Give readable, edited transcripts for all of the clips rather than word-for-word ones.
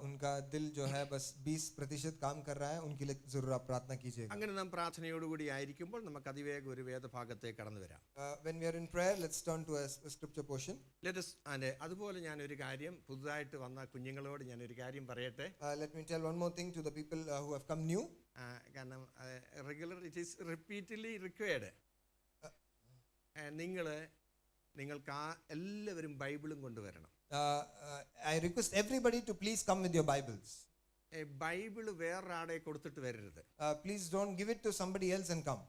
उनका दिल जो है बस 20% काम कर रहा है, उनके लिए जरूर आप प्रार्थना कीजिएगा. അങ്ങനെ നാം പ്രാർത്ഥനയോടുകൂടി ആയിരിക്കുമ്പോൾ നമുക്ക് അതിവേഗം ഒരു വേദഭാഗത്തേക്ക് കടന്നു വരാം. When we are in prayer, let's turn to a scripture portion. അതുപോലെ ഞാനൊരു കാര്യം പുതുതായിട്ട് വന്ന കുഞ്ഞുങ്ങളോട് ഞാനൊരു കാര്യം പറയട്ടെ. Let me tell one more thing to the people who have come new. കാരണം ഇറ്റ് ഈസ് റിപ്പീറ്റ്ലി റിക്വയർഡ്. നിങ്ങൾക്ക് എല്ലാവരും ബൈബിളും കൊണ്ടുവരണം. I request everybody to please come with your Bibles. Bible വേറൊരാളെ കൊടുത്തിട്ട് വരരുത്. Please don't give it to somebody else and come.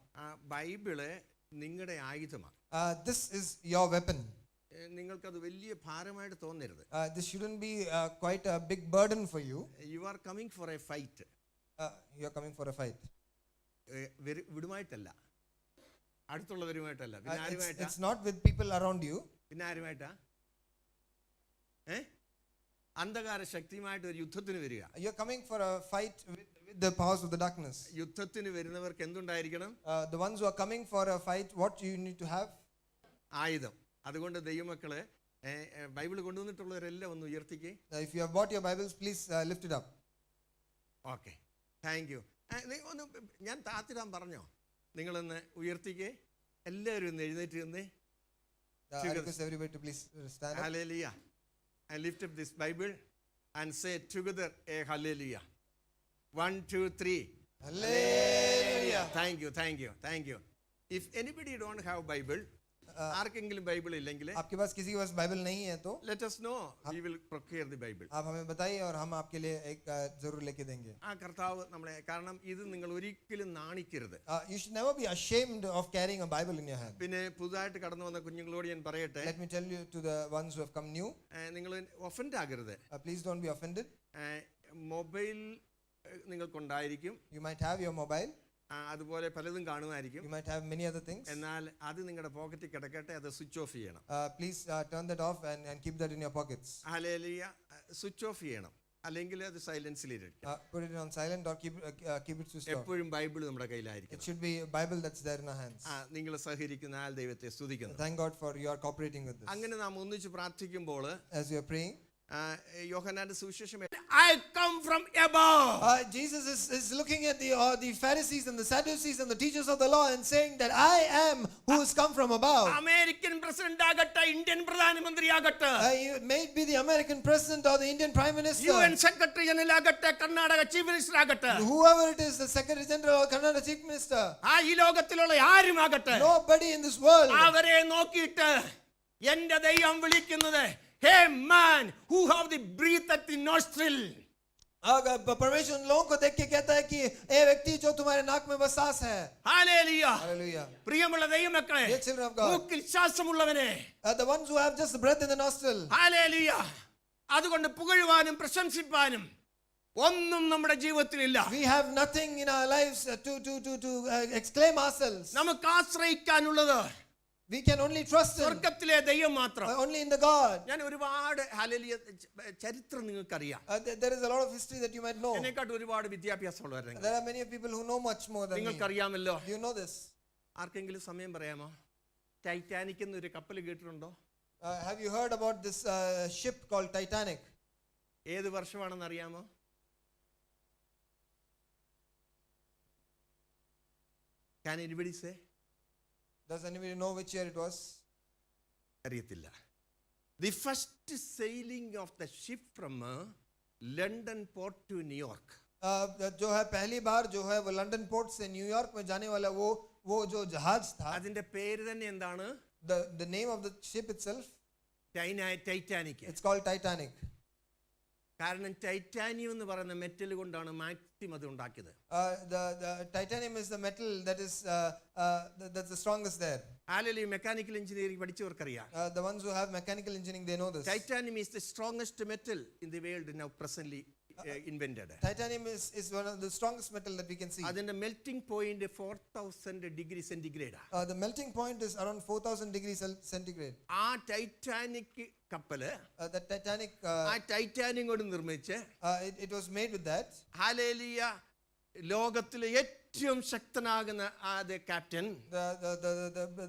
Bible നിങ്ങളുടെ ആയുധമാണ്. This is your weapon. നിങ്ങൾക്കത് വലിയ ഭാരമായിട്ട് തോന്നരുത്. This shouldn't be quite a big burden for you. You are coming for a fight. You are coming for a fight. വിടുമായിട്ടല്ല, അടുത്തുള്ളവരുമായിട്ടല്ല. പിന്നെ ആരുമായിട്ടാ? It's not with people around you. പിന്നെ ആരുമായിട്ടാ? അന്ധകാര ശക്തിയുമായിട്ട് ഒരു യുദ്ധത്തിന് വരിക. You are coming for a fight with the powers of the darkness. യുദ്ധത്തിന് വരുന്നവർക്ക് എന്തുണ്ടായിരിക്കണം? The ones who are coming for a fight, what you need to have? ആയുധം. അതുകൊണ്ട് ദൈവമക്കളെ ബൈബിൾ കൊണ്ടുവന്നിട്ടുള്ളവരെല്ലാം ഒന്ന് ഉയർത്തിക്കേ. If you have bought your Bibles, please lift it up. Okay, thank you. ഒന്ന് ഞാൻ താത്തിടാൻ പറഞ്ഞോ? നിങ്ങളൊന്ന് ഉയർത്തിക്കേ. എല്ലാവരും ഒന്ന് എഴുന്നേറ്റ് നിന്നേ. I request everybody to please stand up. Hallelujah. I lift up this Bible and say together a hallelujah. 1, 2, 3. Hallelujah. Thank you. If anybody don't have Bible, ആർക്കെങ്കിലും Bible ഇല്ലെങ്കിൽ, आपके पास किसी के पास बाइबल नहीं है तो let us know, we will procure the Bible. आप हमें बताइए और हम आपके लिए एक जरूर लेके देंगे. ആ കർത്താവ് നമ്മളെ, കാരണം ഇത് നിങ്ങൾ ഒരിക്കലും നാണിക്കരുത്. You should never be ashamed of carrying a Bible in your hand. പിന്നെ പുതുതായിട്ട് കടന്നു വന്ന കുഞ്ഞുങ്ങളോട് ഞാൻ പറയട്ടെ, Let me tell you to the ones who have come new, നിങ്ങൾ ഒഫൻഡ് ആകരുത്. please don't be offended. Mobile നിങ്ങൾക്കുണ്ടായിരിക്കും, You might have your mobile, അതുപോലെ പലതും കാണുമായിരിക്കും. you might have many other things. എന്നാൽ അത് നിങ്ങളുടെ പോക്കറ്റിൽ കിടക്കട്ടെ, അത് സ്വിച്ച് ഓഫ് ചെയ്യണം. Please turn that off and keep that in your pockets. Hallelujah. Switch off ചെയ്യണം, അല്ലെങ്കിൽ അത് സൈലൻസിൽ ഇരിക്കും. Put it on silent or keep it switched off. എപ്പോഴും ബൈബിൾ നമ്മുടെ കയ്യിലായിരിക്കും. It should be a Bible that's there in our hands. നിങ്ങൾ സഹകരിക്കുന്ന ആൾ ദൈവത്തെ സ്തുതിക്കുന്നു. Thank God for your cooperating with this. അങ്ങനെ നാം ഒന്നിച്ച് പ്രാർത്ഥിക്കുമ്പോൾ, as we are praying, യോഹന്നാന്റെ സുവിശേഷം, I come from above. Jesus is looking at the Pharisees and the Sadducees and the teachers of the law and saying that I am who has come from above. American president ആകട്ടെ, Indian പ്രധാനമന്ത്രി ആകട്ടെ, may it be the American president or the Indian prime minister, UN secretary general ആകട്ടെ, Karnataka chief minister ആകട്ടെ, whoever it is, the secretary general or Karnataka chief minister, ഈ ലോകത്തിലുള്ള ആരും ആകട്ടെ, nobody in this world, അവരെ നോക്കിയിട്ട് എന്റെ ദൈവം വിളിക്കുന്നത്, hey man who have the breath at the nostril. परमेश्वर उन लोगों को देख के कहता है कि ए व्यक्ति जो तुम्हारे नाक में बस सांस है. Hallelujah. Hallelujah. പ്രിയമുള്ള ദൈവമക്കളെ, Dear children of God, മൂക്കിൽ ശ്വാസമുള്ളവനെ, the ones who have just the breath in the nostril, Hallelujah, അതുകൊണ്ട് പുകഴുവാനും പ്രശംസിപ്പാനും ഒന്നും നമ്മുടെ ജീവിതത്തിലില്ല. we have nothing in our lives to exclaim ourselves. നമുക്ക് ആശ്രയിക്കാനുള്ളത്, we can only trust in സ്വർഗ്ഗത്തിലെ ദൈവം മാത്രം. only in the God. ഞാൻ ഒരുപാട് hallelujah ചരിത്രം നിങ്ങൾക്കറിയാം. There is a lot of history that you might know. എന്നെക്കാട്ട് ഒരുപാട് വിദ്യാഭ്യാസമുള്ളവരാണ്. There are many people who know much more than me. നിങ്ങൾക്കറിയാമല്ലോ. You know this. ആർക്കെങ്കിലും സമയം പറയാമോ? ടൈറ്റാനിക് എന്നൊരു കപ്പൽ കേട്ടിട്ടുണ്ടോ? Have you heard about this ship called Titanic? ഏത് വർഷമാണെന്ന് അറിയാമോ? Can anybody say? Does anybody know which year it was? അറിയത്തില്ല. The first sailing of the ship from London port to New York. जो है पहली बार जो है वो लंदन पोर्ट से न्यूयॉर्क में जाने वाला वो जो जहाज था, അതിന്റെ പേര് തന്നെ എന്താണ്? the name of the ship itself, Titanic. it's called Titanic. കാരണം ടൈറ്റാനിയം എന്ന് പറയുന്ന മെറ്റൽ കൊണ്ടാണ് മാക്സിമം അത് ഉണ്ടാക്കിയത്. The titanium is the metal that is that's the strongest there. Hallelujah. Mechanical engineering പഠിച്ചവർക്കറിയാം. The ones who have mechanical engineering, they know this. Titanium is the strongest metal in the world now presently invented. Titanium is one of the strongest metal that we can see. അതിന്റെ melting point 4000 degree centigrade. The melting point is around 4000 degrees centigrade. ആ Titanic കപ്പല്, the Titanic, ആ titanium കൊണ്ട് നിർമ്മിച്ച്, it was made with that. Hallelujah, ലോകത്തിലെ ഏറ്റവും ശക്തനാകുന്ന captain,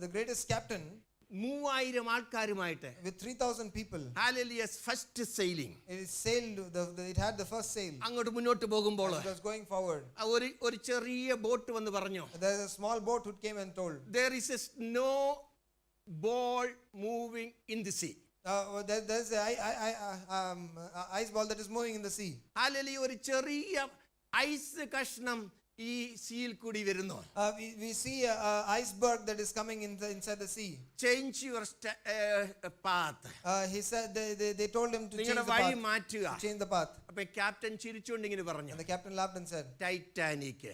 the greatest captain, 3000 ആൾക്കാരുമായിട്ട് with 3,000 people. ഹാലലിയ first sailing It sailed, it had the first sail. അങ്ങോട്ട് മുന്നോട്ട് പോകുമ്പോൾ It was going forward. ഒരു ചെറിയ ബോട്ട് വന്ന് പറഞ്ഞു, There's a small boat who came and told, there is a snow ball moving in the sea. there's ice ball that is moving in the sea. ഹാലലിയ ഒരു ചെറിയ ice കഷ്ണം ഈ സീയിൽ കൂടി വരുന്നു. We see a iceberg that is coming inside the sea. Change your path. He said they told him to change നിങ്ങളുടെ the വഴി path. മാറ്റുക. Change the path. അപ്പൊ ക്യാപ്റ്റൻ ചിരിച്ചുകൊണ്ട് ഇങ്ങനെ പറഞ്ഞു, And the captain laughed and said, Titanic,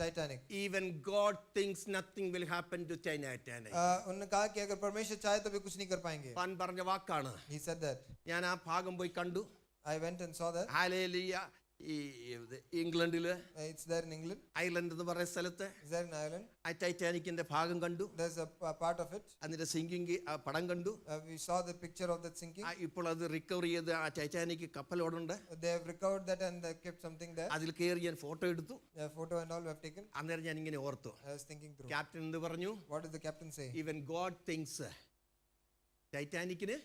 Titanic. even God thinks nothing will happen to Titanic. उन्होंने कहा कि अगर परमेश्वर चाहे तो भी कुछ नहीं कर पाएंगे. താൻ പറഞ്ഞ വാക്കാണ്. He said that. ഞാൻ ആ ഭാഗം പോയി കണ്ടു. I went and saw that. Hallelujah. ഈ ഇംഗ്ലണ്ടില്, It's there in England. Ireland എന്ന് പറയുന്ന സ്ഥലത്ത് It's there in Ireland. ആ ടൈറ്റാനിക്കിന്റെ ഭാഗം കണ്ടു. There's a part of it. അതിന്റെ സിങ്കിങ് പടം കണ്ടു. We saw the picture of that sinking. ഇപ്പോൾ അത് റിക്കവർ ചെയ്ത് ആ Titanic കപ്പലോടുണ്ട്. They have recovered that and they kept something there. അതിൽ കയറി ഞാൻ ഫോട്ടോ എടുത്തു. A photo and all we have taken. അന്നേരം ഞാൻ ഇങ്ങനെ ഓർത്തു, I was thinking through. Captain എന്ത് പറഞ്ഞു? What did the captain say? Even God thinks ടൈറ്റാനിക്കിന്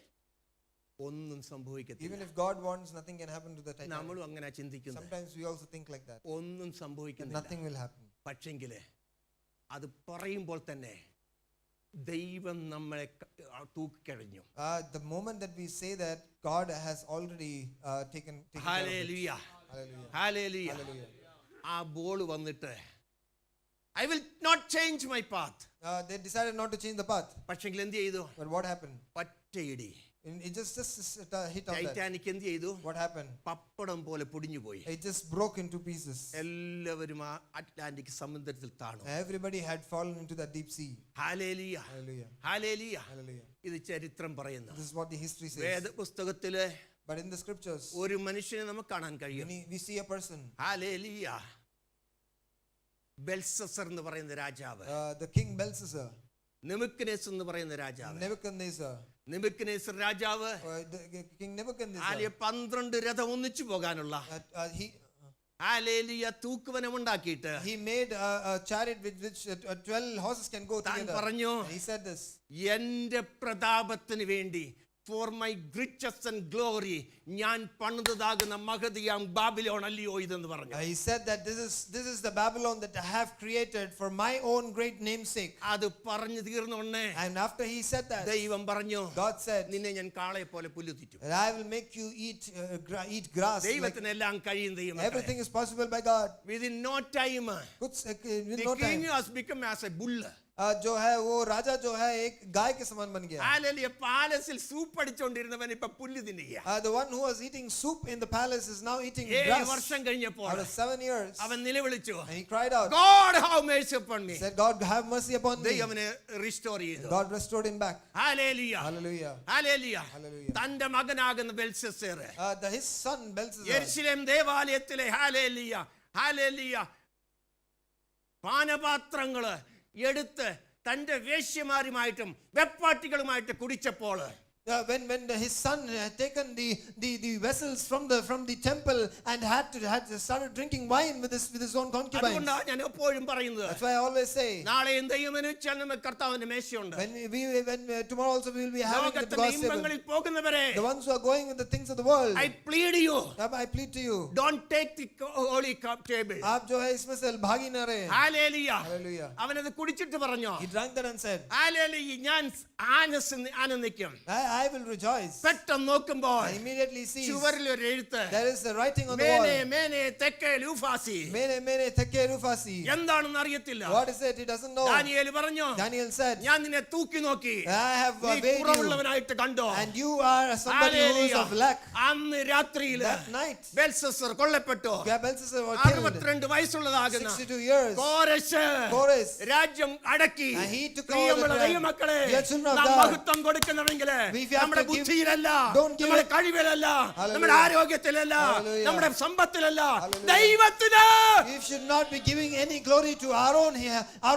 ഒന്നും സംഭവിക്കത്തില്ല. Even if God wants, nothing can happen to the Titanic. നമ്മളും അങ്ങനെ ചിന്തിക്കുന്നത്. Sometimes we also think like that. ഒന്നും That സംഭവിക്കുന്നില്ല. nothing will happen. പക്ഷെങ്കില് അത് പറയുമ്പോൾ തന്നെ ദൈവം നമ്മളെ തൂക്കിക്കഴിഞ്ഞു. The moment that we say that, God has already taken care of it. Hallelujah, Hallelujah. Hallelujah. Hallelujah. ആ ബോൾ വന്നിട്ട് I will not change my path. They decided not to change the path. പക്ഷെങ്കിൽ എന്ത് ചെയ്തു? But what happened? ഒറ്റയിടി It just hit on that. Titanic എന്ത് ചെയ്തു? What happened? പപ്പടം പോലെ പൊടിഞ്ഞു പോയി. It just broke into pieces. എല്ലാവരും ആ അറ്റ്ലാന്റിക് സമുദ്രത്തിൽ താണു. Everybody had fallen into that deep sea. Hallelujah, Hallelujah. Hallelujah. Hallelujah. ഇത് ചരിത്രം പറയുന്നു. This is what the history says. വേദപുസ്തകത്തില് But in the scriptures, ഒരു മനുഷ്യനെ നമുക്ക് കാണാൻ കഴിയും. we see a person, hallelujah. Belshazzar എന്ന് പറയുന്ന രാജാവ്, the king Belshazzar, നെബൂഖദ്നേസർ എന്ന് പറയുന്ന രാജാവ്, Nebuchadnezzar, നെബൂഖദ്നേസർ രാജാവ് the king Nebuchadnezzar. ആലിയ 12 രഥം ഒന്നിച്ചു പോകാനുള്ള ഹല്ലേലൂയ തൂക്കുവനം ഉണ്ടാക്കിയിട്ട് He made a chariot with which 12 horses can go താൻ together. പറഞ്ഞു, And he said this. എന്റെ പ്രതാപത്തിന് വേണ്ടി, for my riches and glory, ഞാൻ പണിതതാകുന്ന മഹതിയാം ബാബിലോൺ അല്ലയോ ഇതെന്ന് പറഞ്ഞു. He said that this is the Babylon that I have created for my own great namesake. അത് പറഞ്ഞു തീർന്നോണ്ടേ And after he said that, ദൈവം പറഞ്ഞു, God said, നിന്നെ ഞാൻ കാളയെ പോലെ പുല്ല് തീറ്റും. that I will make you eat grass. ദൈവത്തിന് എല്ലാം കഴിയും. ദൈവം Everything is possible by God. within no time With the no king time. has become as a bull. जो है वो राजा जो है एक गाय के समान बन गया. ഹല്ലേലൂയ. പാലസിൽ സൂപ്പ് അടിച്ചോണ്ടിരുന്നവൻ ഇപ്പൊ പുല്ല് തിന്നുക. The one who was eating soup in the palace is now eating 7 grass. വർഷം കഴിഞ്ഞപ്പോൾ Out of 7 years, അവൻ നിലവിളിച്ചു, and he cried out, God have mercy upon me. said, God have mercy upon me. ദൈവനെ restore ചെയ്തു. God restored him back. Hallelujah, Hallelujah. Hallelujah. Hallelujah. തന്റെ മകനാകുന്ന ബെൽശസ്സർ His son Belshazzar, യെരൂശലേം ദേവാലയത്തിലെ hallelujah, hallelujah പാനപാത്രങ്ങള് എടുത്ത് തന്റെ വേശ്യമാരുമായിട്ടും വെപ്പാട്ടികളുമായിട്ട് കുടിച്ചപ്പോൾ, when his son had taken the vessels from the temple and had started drinking wine with his own concubines. അതുകൊണ്ടാണ് ഞാൻ എപ്പോഴും പറയുന്നത്, That's why I always say, നാളെയും ദൈവമനുഷ്യാൽ നമുക്ക് കർത്താവിന്റെ മേശയുണ്ട്. when tomorrow also we will be having the ലോകത്തിന്റെ God's table. ഇമ്പങ്ങളിൽ പോകുന്നവരെ, The ones who are going with the things of the world, I plead you, I plead to you, don't take the holy cup table. आप जो है इसमें से भागी न रहे. ഹല്ലേലൂയ. Hallelujah. അവനത് കുടിച്ചിട്ട് പറഞ്ഞു, He drank that and said, hallelujah, ഞാൻ ആനന്ദിക്കും. I will rejoice. പെട്ടെന്ന് നോക്കുമ്പോൾ And immediately sees ചുവരിൽ ഒരു എഴുത്ത്, there is the writing on the മേനെ wall. മേനെ തെക്കേ ലൂഫാസി. Mene teke rufasi. എന്താണെന്ന് അറിയത്തില്ല. What is it? He doesn't know. Daniel പറഞ്ഞു, Daniel said, ഞാൻ നിന്നെ തൂക്കി നോക്കി, I have നീ weighed you, കുറവുള്ളവനായിട്ട് കണ്ടോ. and you are somebody who is of lack. അന്ന് രാത്രിയിൽ That night, ബെൽശസ്സർ കൊല്ലപ്പെട്ടു. Belshazzar was killed. 62 വയസ്സുള്ളതാകുന്ന 62 years. കോരശ് രാജ്യം അടക്കി. And he took over പ്രിയമുള്ള the ദൈവമക്കളെ, Dear children of നാം God, മഹത്വം കൊടുക്കുന്നുവെങ്കിൽ we have നമ്മുടെ to give- ബുദ്ധിയിലല്ല, don't give നമ്മുടെ it- കഴിവിലല്ല, Hallelujah. നമ്മുടെ ആരോഗ്യത്തിലല്ല, Hallelujah. നമ്മുടെ സമ്പത്തിലല്ല, Hallelujah. ദൈവത്തിന്. We should not be giving any glory to our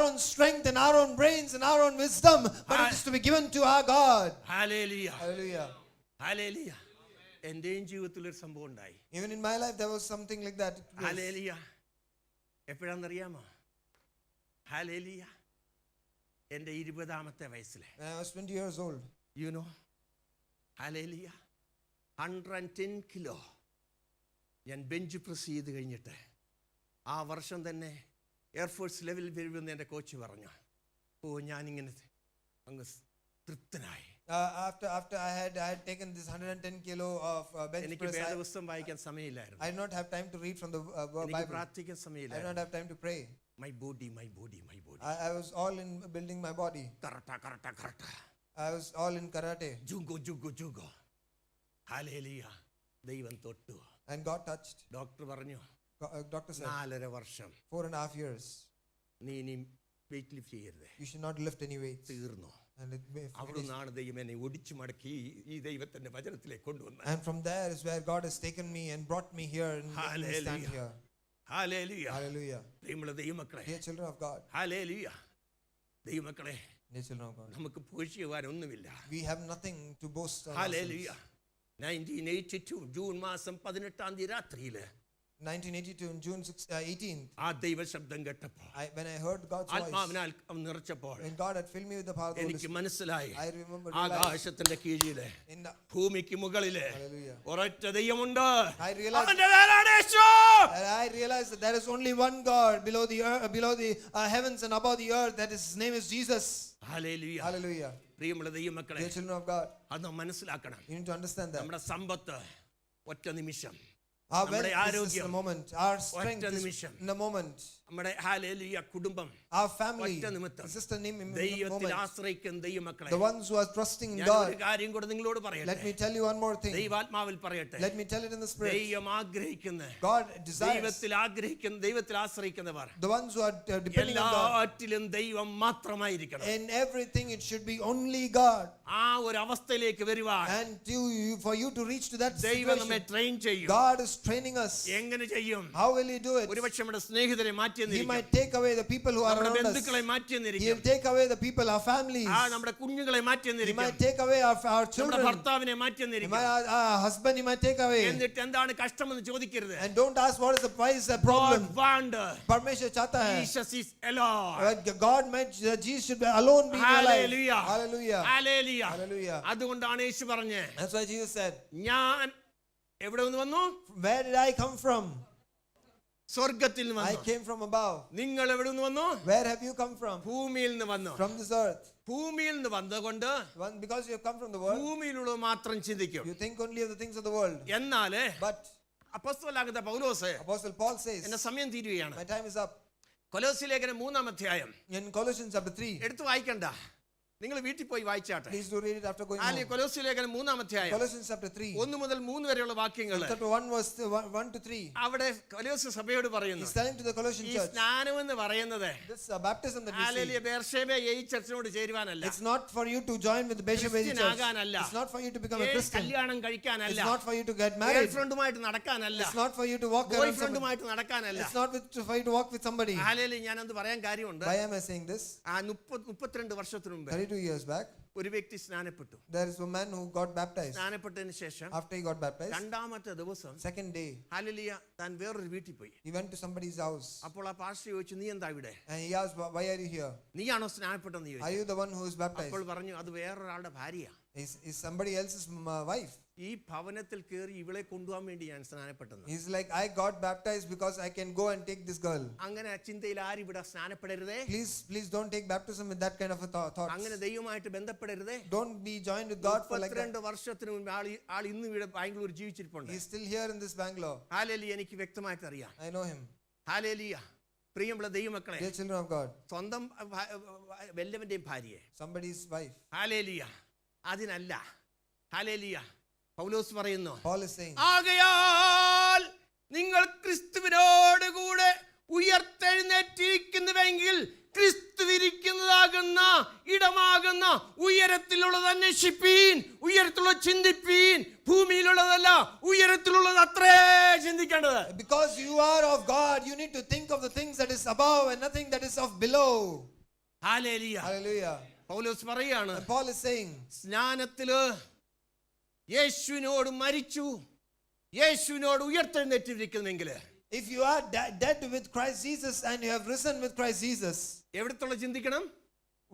own strength and our own brains and our own wisdom, but it is to be given to our God. Hallelujah, Hallelujah. Hallelujah. എന്റെയും ജീവിതത്തിൽ ഒരു സംഭവം ഉണ്ടായി. Even in my life, there was something like that. Yes. Hallelujah. എപ്പോഴാണെന്നറിയാമോ? Hallelujah. എൻ്റെ 20-ാമത്തെ വയസ്സിൽ. When I was 20 years old. You know, hallelujah, 110 kilo ഞാൻ ബെഞ്ച് പ്രസ് ചെയ്ത് കഴിഞ്ഞിട്ട് ആ വർഷം തന്നെ എയർഫോഴ്സ് ലെവൽ വരുമെന്ന് എൻ്റെ കോച്ച് പറഞ്ഞു. ഞാനിങ്ങനെ അങ്ങ് തൃപ്തനായി. After I had taken this 110 kilo of bench എനിക്ക് press, വേദപുസ്തകം വായിക്കാൻ സമയമില്ലായിരുന്നു. I did not have time to read from the എനിക്ക് Bible. പ്രാർത്ഥിക്കാൻ I did സമയമില്ലായിരുന്നു. not have time to pray. My body. I was all in building my body. Correct. I was all in karate. ജുഗോ. Hallelujah. ദൈവം തൊട്ടു. And God touched. Doctor പറഞ്ഞു, Doctor said, 4.5 വർഷം 4.5 years. നീ ഇനി weight lift ചെയ്യരുത്. You should not lift any weights. തീർന്നു. And it may അവിടുന്നാണ് ദൈവം എന്നെ ഒടിച്ചു മടക്കി ഈ ദൈവത്തിന്റെ വചനത്തിലേക്ക് കൊണ്ടുവന്നത്. And from there is where God has taken me and brought me here and let me stand here. Hallelujah. Hallelujah. പ്രിയമുള്ള ദൈവമക്കളെ, Dear children of God. Hallelujah. ദൈവമക്കളെ, Dear children of God. നമുക്ക് പോഷിക്കുവാനൊന്നുമില്ല. We have nothing to boast of. Hallelujah. 1982 June മാസം 18 രാത്രിയിൽ 1982 in June 18th, ആ ദൈവ ശബ്ദം കേട്ടപ്പോൾ, when I heard God's voice, ആത്മാവിനാൽ നിറച്ചപ്പോൾ when God had filled me with the power of the Holy എനിക്ക് Spirit, മനസ്സിലായി, I realized ആകാശത്തിന്റെ കീഴില് in the ഭൂമിക്ക് മുകളില് Hallelujah. ഒരൊറ്റ ദൈവമുണ്ട്. I realized അവന്റെ പേരാണ് യേശു. And I realized that there is only one God below the earth, below the heavens and above the earth. That his name is Jesus. Hallelujah. Hallelujah. പ്രിയമുള്ള ദൈവമക്കളെ, Dear children of God, അത് നാം മനസ്സിലാക്കണം. you need to understand that. നമ്മുടെ സമ്പത്ത് ഒറ്റ നിമിഷം, Our wealth നമ്മുടെ is ആരോഗ്യം in a moment. Our strength ഒറ്റ is നിമിഷം, in a moment. നമ്മുടെ ഹല്ലേലൂയ കുടുംബം Our family ഒറ്റ നിമിത്തം is just a name in a ദൈവത്തിൽ moment. ആശ്രയിക്കുന്ന ദൈവമക്കളെ, The ones who are trusting in ഞാൻ ഒരു God. കാര്യം കൂടെ നിങ്ങളോട് Let പറയട്ടെ. me tell you one more thing. ദൈവാത്മാവിൽ പറയട്ടെ. Let me tell it in the Spirit. ദൈവം ആഗ്രഹിക്കുന്ന, God desires ദൈവത്തിൽ ആശ്രയിക്കുന്നവർ the ones who are depending on God. എല്ലാറ്റിലും ദൈവം മാത്രമായിരിക്കണം. In everything, it should be only God. ആ ഒരു അവസ്ഥയിലേക്ക് വരുവാൻ And for you to reach to that ദൈവം നമ്മെ situation, ട്രെയിൻ ചെയ്യും. God is training us. എങ്ങനെ ചെയ്യും? How will He do it? ഒരുപക്ഷെ നമ്മുടെ സ്നേഹിതരെ He മാറ്റിയെന്നിരിക്കും, might take away the people who are നമ്മുടെ around us. ബന്ധുക്കളെ He മാറ്റിയെന്നിരിക്കും, will take away the people, our families. നമ്മുടെ കുഞ്ഞുങ്ങളെ He മാറ്റിയെന്നിരിക്കും, might take away our നമ്മുടെ children. ഭർത്താവിനെ He മാറ്റിയെന്നിരിക്കും. might, our husband, He might take away. എന്നിട്ട് എന്താണ് കഷ്ടമെന്ന് ചോദിക്കരുത്. And don't ask what is the problem. Parmeshwar chata hai. Jesus is alone. God meant that Jesus should be alone be in your life. Hallelujah. Hallelujah. Hallelujah. Hallelujah. അതുകൊണ്ടാണ് യേശു പറഞ്ഞേ, That's why Jesus said, ഞാൻ എവിടെ നിന്ന് വന്നു? where did I come from? സ്വർഗ്ഗത്തിൽ നിന്ന് I വന്നു. came from above. നിങ്ങൾ എവിടെ നിന്ന് വന്നു? Where have you come from? ഭൂമിയിൽ നിന്ന് വന്നു. From this earth. ഭൂമിയിൽ നിന്ന് വന്നതുകൊണ്ട് Because you have come from the world, ഭൂമിയിലുള്ളത് മാത്രം ചിന്തിക്കും. you think only of the things of the world. എന്നാല് But അപ്പോസ്തലനാകുന്ന Paulose, Apostle Paul says, എന്റെ സമയം തീരുകയാണ്, my time is up. കൊലോസ്യ ലേഖനം 3-ാം അധ്യായം In Colossians chapter 3, എടുത്ത് വായിക്കണ്ട, നിങ്ങൾ വീട്ടിൽ പോയി വായിച്ചാട്ടെ. please do read it after going അല്ലെങ്കിൽ home. കൊലോസ്യ ലേഖനം 3-ാം അധ്യായം Colossians chapter 3, 1 മുതൽ 3 വരെയുള്ള വാക്യങ്ങൾ, chapter 1 verse 1 to 3. അവിടെ കൊലോസ്യ സഭയോട് പറയുന്നു, He's telling to the Colossian ഈ church, സ്നാനം എന്ന് പറയുന്നത് this baptism that we see, hallelujah Beersheba ഈ ചർച്ചിനോട് ചേരുവാനല്ല, it's not for you to join with the Bishop Church. ക്രിസ്ത്യനാകാനല്ല, It's not for you to become a Christian. കല്യാണം കഴിക്കാനല്ല, It's not for you to get girl married. ഫ്രണ്ടുമായിട്ട് നടക്കാനല്ല, It's not for you to walk boy around somebody. ഫ്രണ്ടുമായിട്ട് നടക്കാനല്ല. It's not for you to walk with somebody. Hallelujah. ഞാനത് പറയാൻ കാര്യമുണ്ട്. Why am I saying this? ആ 32 വർഷത്തിന് മുമ്പ് 32 years back, ഒരു വ്യക്തി സ്നാനപ്പെട്ടു. there is a man who got baptized. സ്നാനപ്പെട്ടതിന് ശേഷം After he got baptized, രണ്ടാമത്തെ ദിവസം second day, ഹല്ലേലൂയ താൻ വേറൊരു വീട്ടിൽ പോയി. he went to somebody's house. അപ്പോൾ ആ പാസ്റ്റർ ചോദിച്ചു, നീ എന്താ ഇവിടെ? And he asked, why are you here? നീയാണോ സ്നാനപ്പെട്ടെന്ന് Are ചോദിച്ചു. you the one who is baptized? അപ്പോൾ പറഞ്ഞു, അത് വേറൊരാളുടെ ഭാര്യ. Is somebody else's wife. ഈ ഭവനത്തിൽ കയറി ഇവളെ കൊണ്ടുപോകാൻ വേണ്ടി ഞാൻ സ്നാനപ്പെട്ടെന്ന്. He's like, I got baptized because I can go and take this girl. അങ്ങനെ ചിന്തയിൽ ആരും ഇവിടെ സ്നാനപ്പെടരുതേ. Please don't take baptism with that kind of a thought. അങ്ങനെ ദൈവമായിട്ട് ബന്ധപ്പെടരുതേ. Don't be joined with God for like that. 32 വർഷത്തിന് മുമ്പ് ആൾ ഇന്ന് ഇവിടെ ബാംഗ്ലൂർ ജീവിച്ചിരിപ്പുണ്ട്. He's still here in this Bangalore. Hallelujah. എനിക്ക് വ്യക്തമായിട്ട് അറിയാം. I know him. ഹല്ലേലൂയ. പ്രിയമുള്ള ദൈവമക്കളെ, Dear children of God, സ്വന്തം വല്ലവന്റെയും ഭാര്യയെ, somebody's wife. ഹല്ലേലൂയ, അതിനല്ല. ഹല്ലേലൂയ. പൗലോസ് പറയുന്നു, Paul is saying, ആകയാൽ നിങ്ങൾ ക്രിസ്തുവിനോട് കൂടെ ഉയർത്തെഴുന്നേറ്റിരിക്കുന്നുവെങ്കിൽ ക്രിസ്തുവിരിക്കുന്നതാകുന്ന ഇടമാകുന്ന ഉയരത്തിലുള്ളത് അന്വേഷിപ്പീൻ, ഉയരത്തിലുള്ള ചിന്തിപ്പീൻ, ഭൂമിയിലുള്ളതല്ല ഉയരത്തിലുള്ളത് അത്രേ ചിന്തിക്കേണ്ടത്. because you are of God, you need to think of the things that is above and nothing that is of below. Hallelujah. Hallelujah. പൗലോസ് പറയാണ്, And Paul is saying, സ്നാനത്തില് യേശുവിനോട് മരിച്ചു, യേശുവിനോട് ഉയർത്തെഴുന്നേറ്റിരിക്കുന്നെങ്കിൽ, if you are dead with Christ Jesus and you have risen with Christ Jesus, എവിടത്തുള്ള ചിന്തിക്കണം?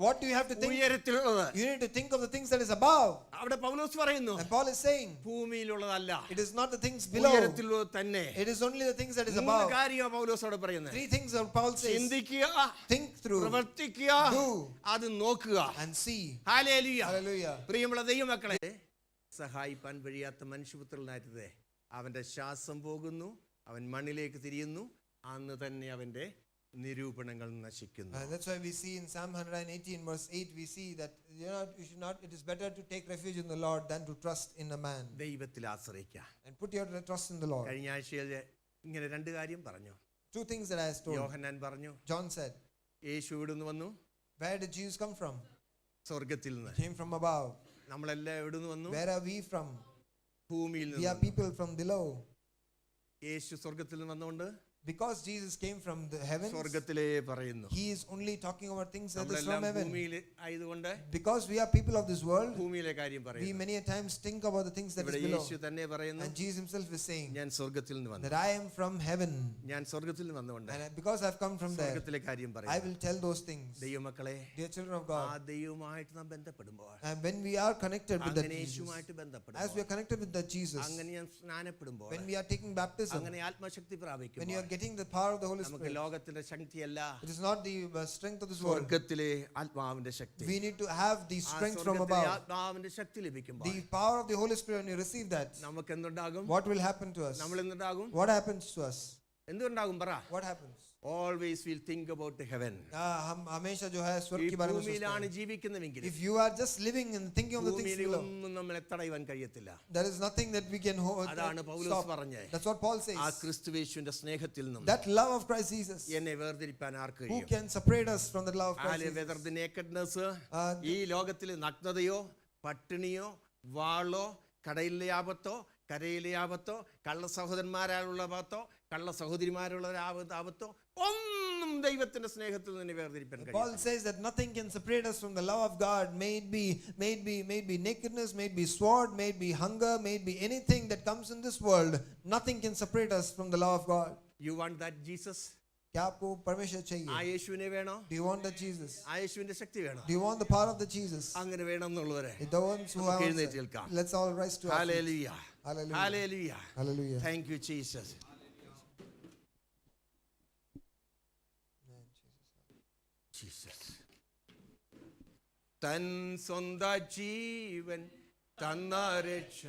What do you have to think? ഉയരത്തിലുള്ളത്. You need to think of the things that is above. അവിടെ പൗലോസ് പറയുന്നു, And Paul is saying, ഭൂമിയിലുള്ളതല്ല, it is not the things below. ഉയരത്തിലുള്ളത് തന്നെ. It is only the things that is 3 above. കാര്യമാണ് പൗലോസ് അവിടെ പറയുന്നത്. 3 things that Paul says. ചിന്തിക്കുക, Think through, പ്രവർത്തിക്കുക, do, അത് നോക്കുക. and see. ഹല്ലേലൂയ. Hallelujah. പ്രിയമുള്ള ദൈവമക്കളെ, സഹായിപ്പാൻ കഴിയാത്ത മനുഷ്യപുത്രനായിരുന്നേ അവന്റെ ശ്വാസം പോകുന്നു, അവൻ മണ്ണിലേക്ക് തിരിയുന്നു, അന്ന് തന്നെ അവന്റെ നിരൂപണങ്ങൾ നശിക്കുന്നു. That's why we see in Psalm 118 verse 8 we see that you should not, it is better to take refuge in the Lord than to trust in a man. ദൈവത്തിൽ ആശ്രയിക്കുക. And put your trust in the Lord. കഴിഞ്ഞ ആഴ്ചയിൽ ഇങ്ങനെ 2 കാര്യം പറഞ്ഞു. 2 things that I told. യോഹന്നാൻ പറഞ്ഞു, John said, യേശു എവിടുന്ന് വന്നു? where did Jesus come from? സ്വർഗ്ഗത്തിൽ നിന്ന്. Came from above. നമ്മളെല്ലാം എവിടുന്ന് വന്നു? Where are we from? ഭൂമിയിൽ We are നിന്ന്. people from below. യേശു സ്വർഗ്ഗത്തിൽ നിന്ന് വന്നുകൊണ്ട് Because Jesus came from the heavens, സ്വർഗ്ഗത്തിലേ പറയുന്നു. he is only talking about things that is നമ്മളെല്ലാം from heaven. ഭൂമിയിൽ ആയതുകൊണ്ട് Because we are people of this world, ഭൂമിയിലെ കാര്യം we പറയുന്നു. many a times think about the things that ഇവിടെ is below. യേശു തന്നെ പറയുന്നു, And Jesus himself is saying ഞാൻ സ്വർഗ്ഗത്തിൽ നിന്ന് വന്നു. that I am from heaven. ഞാൻ സ്വർഗ്ഗത്തിൽ നിന്ന് വന്നുകൊണ്ട് And because I've come from there, സ്വർഗ്ഗത്തിലെ കാര്യം I പറയുന്നു. will tell those things. ദൈവമക്കളെ, Dear children of ആ God, ദൈവവുമായിട്ട് നാം ബന്ധപ്പെടുമ്പോൾ, and when we are connected with that അങ്ങനെ Jesus, യേശുമായിട്ട് as we ബന്ധപ്പെടുമ്പോൾ, are connected with that Jesus, അങ്ങനെ ഞാൻ സ്നാനപ്പെടുമ്പോൾ, when we are taking baptism, അങ്ങനെ ആത്മശക്തി when you പ്രാപിക്കുമ്പോൾ, are getting the power of the Holy നമുക്ക് Spirit, ലോകത്തിന്റെ ശക്തിയല്ല, it is not the strength of this world. സ്വർഗ്ഗത്തിലെ ആത്മാവിന്റെ ശക്തി. We need to have the ആ strength from സ്വർഗ്ഗത്തിലെ above. ആത്മാവിന്റെ ശക്തി ലഭിക്കുമ്പോൾ The power of the Holy Spirit, when you receive that, നമുക്ക് എന്തുണ്ടാകും? what will happen to us? നമ്മൾ എന്തുണ്ടാകും? What happens to us? എന്തുണ്ടാകും പറ? What happens? Always we'll think about the heaven. हम हमेशा जो है स्वर्ग ഈ के बारे में सोचते ഭൂമിയിലാണ് हैं. ജീവിക്കുന്നതെങ്കിൽ If you are just living and thinking of the things ഭൂമിയിൽ below, ഒന്നും നമ്മളെ തടയുവാൻ കഴിയത്തില്ല. there is nothing that we can അതാണ് പൗലോസ് stop. പറഞ്ഞേ. That's what Paul says. ആ ക്രിസ്തുയേശുവിന്റെ സ്നേഹത്തിൽ നിന്നും That love of Christ Jesus, എന്നെ വേർതിരിപ്പാൻ ആർക്ക് who കഴിയും? can separate us from the love of Christ Jesus? Whether the nakedness, Uh, ഈ ലോകത്തിൽ നഗ്നതയോ പട്ടിണിയോ വാളോ കടയിലെ ആപത്തോ കരയിലെ ആപത്തോ കള്ള സഹോദരന്മാരാലുള്ള ആപത്തോ കള്ള സഹോദരിമാരുള്ള ആപത്തോ ഒന്നും ദൈവത്തിന്റെ സ്നേഹത്തിൽ നിന്ന് വേർതിരിപ്പാൻ കഴിയും. Paul says that nothing can separate us from the love of God. May it be nakedness, may it be sword, may it be hunger, may it be anything that comes in this world. Nothing can separate us from the love of God. You want that Jesus? क्या आपको परमेश्वर ആ चाहिए? യേശുവിനെ വേണോ? Do you want that Jesus? ആ യേശുവിന്റെ ശക്തി വേണോ? Do you want the power of the Jesus? അങ്ങനെ വേണം എന്നുള്ളവരെ The ones who നമുക്ക് are എഴുന്നേറ്റ് നിൽക്കാം. let's all rise to our feet. Hallelujah, Hallelujah. Hallelujah. Hallelujah. Thank you Jesus. Jesus. തൻ സ്വന്ത ജീവൻ തന്ന രക്ഷ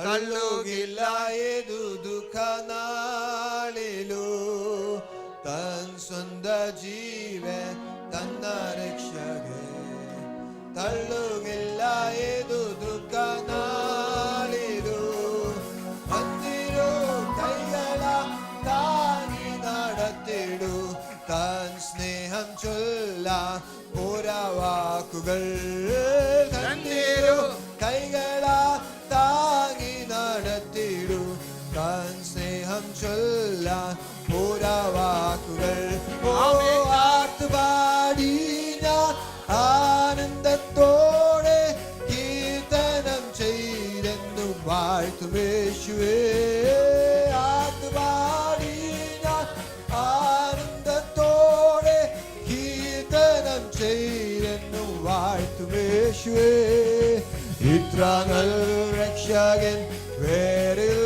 തള്ളുകില്ല ഏതു ദുഃഖനാളിലു തൻ സ്വന്ത ജീവൻ തന്ന രക്ഷകൻ തള്ളുകില്ല ഏതു ദുഃഖനാളിലു മന്ദിരോ കൈകള താങ്ങി നടത്തിടു തൻ സ്നേഹം ചൊല്ല പുറവാക്കുകൾ തന്നിരു കൈകള താങ്ങി നടത്തിടു തൻ സ്നേഹം ചൊല്ല പുറവാക്കുകൾ ആർത്തുപാടി ഞാൻ ആനന്ദത്തോടെ കീർത്തനം ചെയ്തെന്നു വാഴ്ത്തുവേശുവേ ആർത്തുപാടി ഞാൻ ആനന്ദത്തോടെ കീർത്തനം ചെയ്തെന്നു വാഴ്ത്തുവേശുവേ ഇത്ര നല്ല രക്ഷകൻ വേറിൽ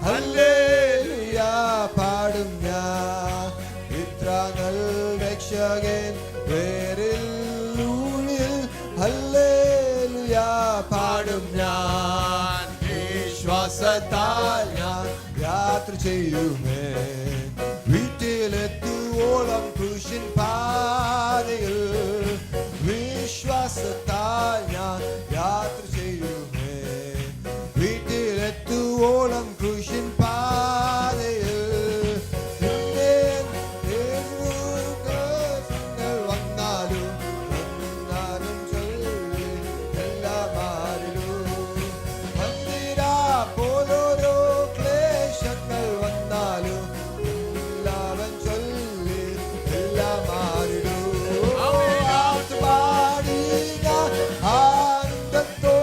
ഹല്ലേലൂയ പാടും ഞാൻ ഇത്ര നല്ല രക്ഷകൻ വേറിൽ ഹല്ലേലൂയ പാടും ഞാൻ വിശ്വാസത്താൽ ഞാൻ യാത്ര ചെയ്യുമേ വീട്ടിലെത്തുവോളം ക്രൂശിൻ പാതയിൽ വിശ്വാസത്താൽ ഞാൻ യാത്ര ചെയ്യുമേ വീട്ടിലെത്തുവോളം ക്രൂശിൻ പാതയിൽ വന്നാലും ചൊല്ലി എല്ലാമാരിലും മന്ദിരാ പോലോരോ ക്ലേശങ്ങൾ വന്നാലും എല്ലാവൻ ചൊല്ലി എല്ലാമാരിലും ആനന്ദത്തോ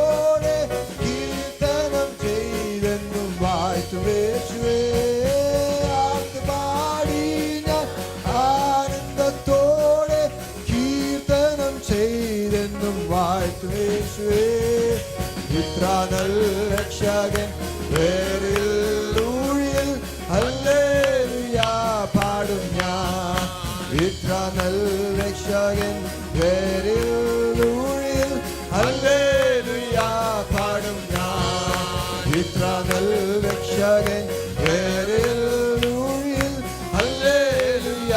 നൽ രക്ഷകൻ വേരൂഴിൽ ഹല്ലേലൂയ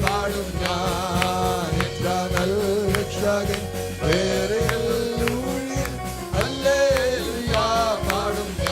പാടും ഞാൻ. എത്ര നൽ രക്ഷകൻ വേരൂഴിൽ ഹല്ലേലൂയ പാടും ഞാൻ.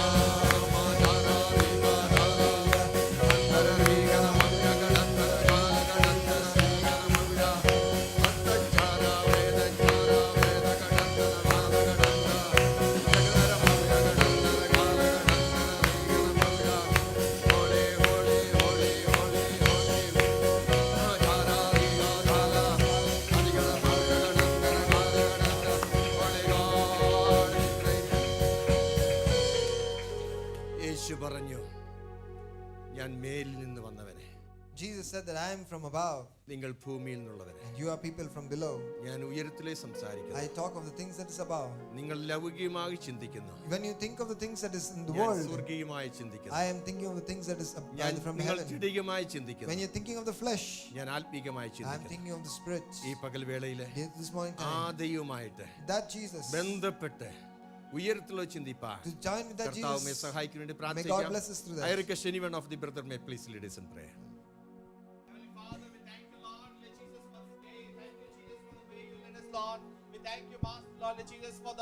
യേശു പറഞ്ഞു, ഞാൻ മേലിൽ നിന്ന് വന്നവനെ, Jesus said that I am from above നിങ്ങൾ ഭൂമിയിൽ നിന്നുള്ളവരെ. and you are people from below. ഞാൻ ഉയരത്തിലേ സംസാരിക്കുന്നു. I talk of the things that is above. നിങ്ങൾ ലൗകികമായി ചിന്തിക്കുന്നു, When you think of the things that is in the ഞാൻ world, സ്വർഗീയമായി ചിന്തിക്കുന്നു. I am thinking of the things that is ഞാൻ from നിങ്ങൾ heaven. ജഡികമായി When ചിന്തിക്കുന്നു, you're thinking of the flesh, ഞാൻ ആത്മീകമായി I am ചിന്തിക്കുന്നു. thinking of the spirit. ഈ പകൽ വേളയിലെ This morning ആ time, ദൈവമായിട്ട് that Jesus, ബന്ധപ്പെട്ട് ഉയരത്തിലോ ചിന്തിപ്പാൻ to join with that കർത്താവേ Jesus, സഹായിക്കാൻ വേണ്ടി may God പ്രാർത്ഥിക്കാം. bless us through I that. request anyone of the brother may please lead us in prayer. Heavenly Father, we thank you, Lord, Lord Jesus, for this day. Thank you, Jesus, for the way you led us, Lord. We thank you, Master, Lord Jesus, for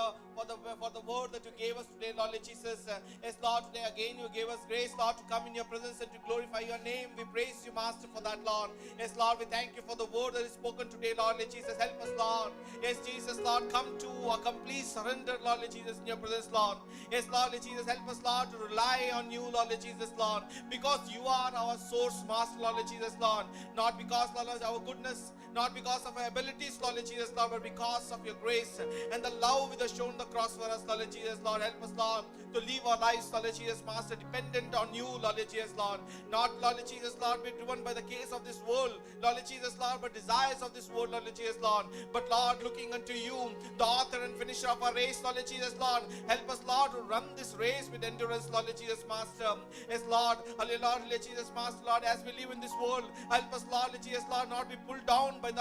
the word that you gave us today, Lord Jesus. Yes, Lord, today again you gave us grace, Lord, to come in your presence and to glorify your name. We praise you, Master, for that, Lord. Yes, Lord, we thank you for the word that is spoken today, Lord Jesus. Help us, Lord. Yes, Jesus, Lord, come to a complete surrender, Lord Jesus, in your presence, Lord. Yes, Lord Jesus, help us, Lord, to rely on you, Lord Jesus, Lord, because you are our source, Master, Lord Jesus, Lord. Not because, Lord, of our goodness, not because of our abilities, Lord Jesus, Lord, but because of your grace and the love which has shown the cross for us, Lord Jesus, Lord. Help us, Lord, to live our lives, Lord Jesus, Master, dependent on you, Lord Jesus, Lord. Not, Lord Jesus, Lord, be driven by the cares of this world, Lord Jesus, Lord, but desires of this world, Lord Jesus, Lord. But, Lord, looking unto you, the author and finisher of our race, Lord Jesus, Lord. Help us, Lord, to run this race with endurance, Lord Jesus, Master. Yes, Lord, hallelujah, Lord Jesus, Master, Lord, as we live in this world, help us, Lord Jesus, Lord, not be pulled down by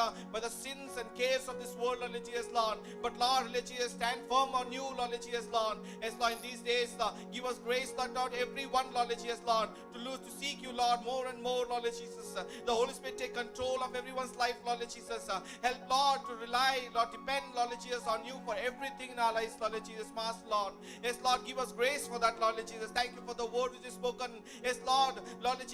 the sins and cares of this world, Lord Jesus, Lord. But, Lord, Jesus, stand firm on you, Lord Jesus, Lord. Yes, Lord, in these days, give us grace, Lord, not everyone, Lord Jesus, Lord, to seek you, Lord, more and more, Lord Jesus. The Holy Spirit take control of everyone's life, Lord Jesus. Help, Lord, to rely, Lord, depend, Lord Jesus, on you for everything in our lives, Lord Jesus, Master, Lord. Yes, Lord, give us grace for that, Lord Jesus. Thank you for the word which is spoken. Yes, Lord,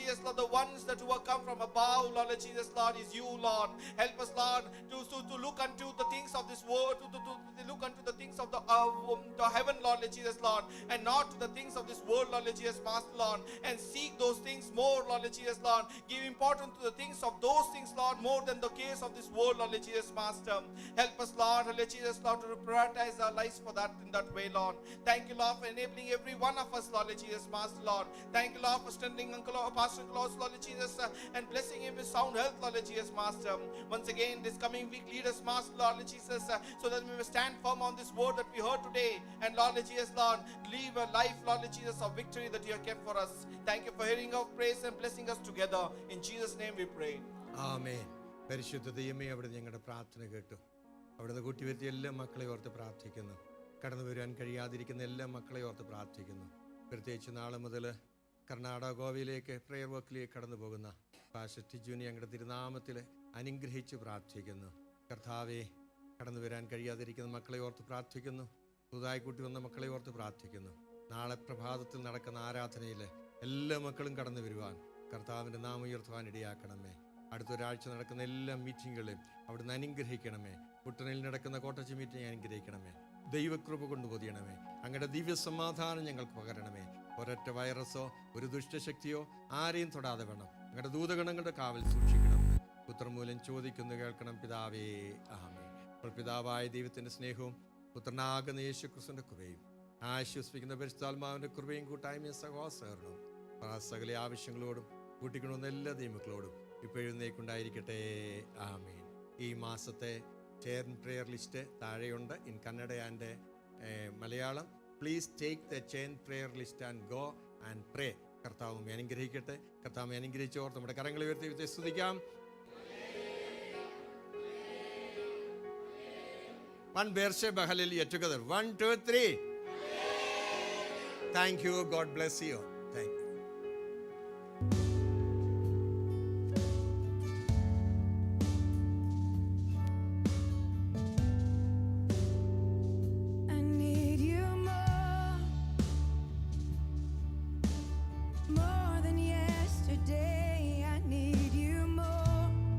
Jesus, Lord, the ones that who have come from above, Lord Jesus, Lord, is you, Lord. Help us, Lord, to look unto the things of this world, to look unto the things of the heaven, Lord Jesus, Lord, and not to the things of this world, Lord Jesus, Master, Lord, and seek those things more, Lord Jesus, Lord. Give importance to the things of those things, Lord, more than the case of this world, Lord Jesus, Master. Help us, Lord Jesus, Lord, to prioritize our lives for that in that way, Lord. Thank you, Lord, for enabling every one of us, Lord Jesus, Master, Lord. Thank you, Lord, for strengthening Pastor Claus, Lord Jesus, and blessing him with sound health, Lord Jesus, Master. Once again, this coming week, lead us, Master, Lord Jesus, so that we may stand firm on this word that we heard today. And Lord Jesus, Lord, live a life, Lord Jesus, of victory that you have kept for us. Thank you for hearing our praise and blessing us together. In Jesus' name we pray. ആമേൻ. പരിശുദ്ധ ദൈവമേ, അവിടെ ഞങ്ങളുടെ പ്രാർത്ഥന കേട്ടു. അവിടുന്ന് കൂട്ടിവരുത്തിയ എല്ലാ മക്കളെ ഓർത്ത് പ്രാർത്ഥിക്കുന്നു. കടന്നു വരുവാൻ കഴിയാതിരിക്കുന്ന എല്ലാ മക്കളെ ഓർത്ത് പ്രാർത്ഥിക്കുന്നു. പ്രത്യേകിച്ച് നാളെ മുതൽ കർണാടക ഗോവയിലേക്ക് പ്രെയർ വർക്കിലേക്ക് കടന്നു പോകുന്ന പാസ്റ്റർ ടിജുവിനെ ഞങ്ങളുടെ തിരുനാമത്തിൽ അനുഗ്രഹിച്ച് പ്രാർത്ഥിക്കുന്നു. കർത്താവെ, കടന്നു വരാൻ കഴിയാതിരിക്കുന്ന മക്കളെ ഓർത്ത് പ്രാർത്ഥിക്കുന്നു. പുതുതായി കൂട്ടി വന്ന മക്കളെ ഓർത്ത് പ്രാർത്ഥിക്കുന്നു. നാളെ പ്രഭാതത്തിൽ നടക്കുന്ന ആരാധനയിൽ എല്ലാ മക്കളും കടന്നു വരുവാൻ കർത്താവിൻ്റെ നാമം ഉയർത്തുവാൻ ഇടയാക്കണമേ. അടുത്തൊരാഴ്ച നടക്കുന്ന എല്ലാ മീറ്റിങ്ങുകളെയും അവിടുന്ന് അനുഗ്രഹിക്കണമേ. കുട്ടനിൽ നടക്കുന്ന കോട്ടച്ചി മീറ്റിംഗ് അനുഗ്രഹിക്കണമേ. ദൈവകൃപ കൊണ്ട് പൊതിയണമേ. അങ്ങയുടെ ദിവ്യ സമാധാനം ഞങ്ങൾക്ക് പകരണമേ. ഒരൊറ്റ വൈറസോ ഒരു ദുഷ്ടശക്തിയോ ആരെയും തൊടാതെ വേണം. അങ്ങയുടെ ദൂതഗണങ്ങളുടെ കാവൽ സൂക്ഷിക്കണമെന്ന് പുത്രമൂലം ചോദിക്കുന്നു കേൾക്കണം പിതാവേ, ആമേൻ. അപ്പോൾ പിതാവായ ദൈവത്തിൻ്റെ സ്നേഹവും പുത്രനാകുന്ന യേശു ക്രിസ്തുവിൻ്റെ കൃപയും ആശ്വസിപ്പിക്കുന്ന പരിശുദ്ധാത്മാവിൻ്റെ കൃപയും കൂട്ടായ്മയും സഹോദരനും സകല ആവശ്യങ്ങളോടും കൂട്ടിക്കൊണ്ടുവന്ന എല്ലാ ദൈവങ്ങളോടും ഇപ്പോഴും നേക്കുണ്ടായിരിക്കട്ടെ, ആമേൻ. ഈ മാസത്തെ ചെയർ പ്രെയർ ലിസ്റ്റ് താഴെയുണ്ട്, in Kannada and Malayalam. Please take the chain prayer list and go and pray. കർത്താവ് അനുഗ്രഹിക്കട്ടെ. കർത്താവ് അനുഗ്രഹിച്ചോർ നമ്മുടെ കരങ്ങൾ ഉയർത്തി സ്തുതിക്കാം. One Beersheba hallelujah together. 1, 2, 3. Thank you. God bless you. Thank you.